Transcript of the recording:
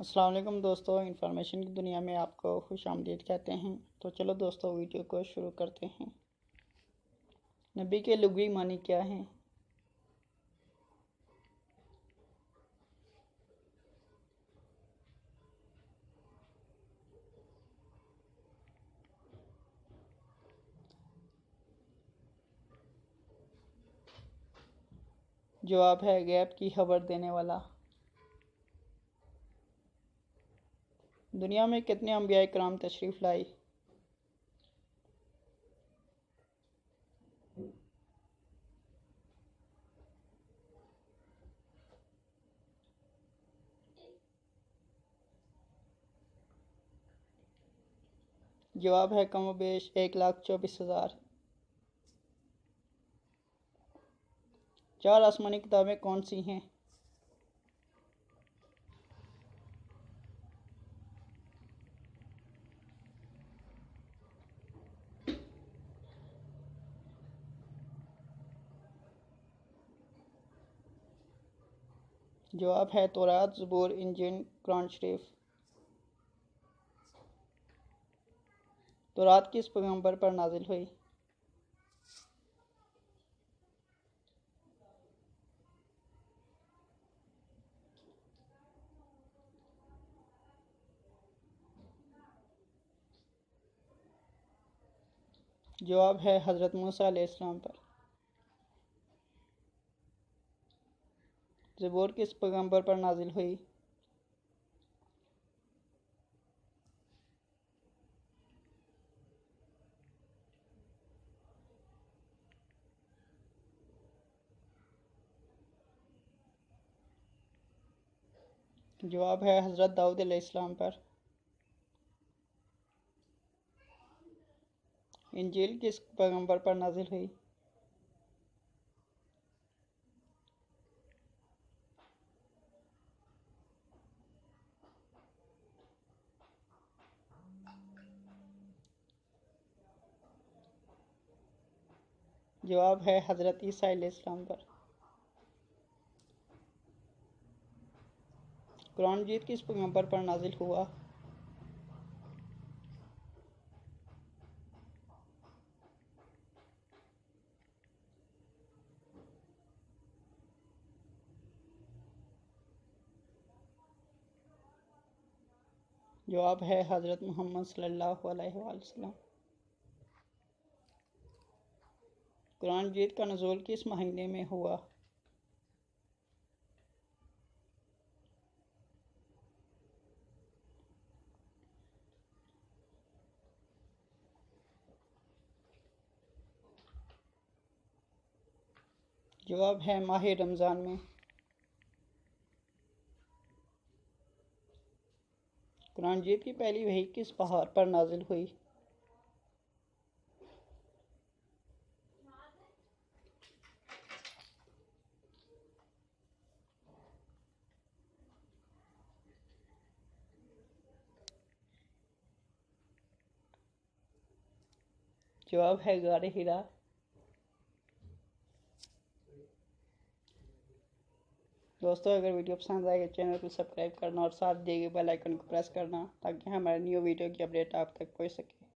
अस्सलाम वालेकुम दोस्तों, इंफॉर्मेशन की दुनिया में आपको खुश आमदीद कहते हैं। तो चलो दोस्तों, वीडियो को शुरू करते हैं। नबी के लुग़वी मानी क्या हैं? जवाब है गैब की खबर देने वाला। दुनिया में कितने अंबिया इकराम तशरीफ़ लाई? जवाब है कमोबेश 1,24,000। चार आसमानी किताबें कौन सी हैं? जवाब है तौरात, ज़बूर, इंजील, कुरान शरीफ। तौरात किस पैगंबर पर नाजिल हुई? जवाब है हज़रत मूसा अलैहिस्सलाम पर। ज़बूर किस पैगंबर पर नाजिल हुई? जवाब है हज़रत दाऊद अलैहिस्सलाम पर। इंजील किस पैगंबर पर नाजिल हुई? जवाब है हज़रत ईसा अलैहिस्सलाम पर। कुरान मजीद किस पैगंबर पर नाजिल हुआ? जवाब है हज़रत मोहम्मद सल्लल्लाहु अलैहि वसल्लम। कुरान मजीद का नुज़ूल किस महीने में हुआ? जवाब है माह रमज़ान में। कुरान मजीद की पहली वही किस पहाड़ पर नाजिल हुई? जवाब है गारे हिरा। दोस्तों, अगर वीडियो पसंद आए तो चैनल को सब्सक्राइब करना और साथ दिए गए बेल आइकन को प्रेस करना ताकि हमारे न्यू वीडियो की अपडेट आप तक पहुंच सके।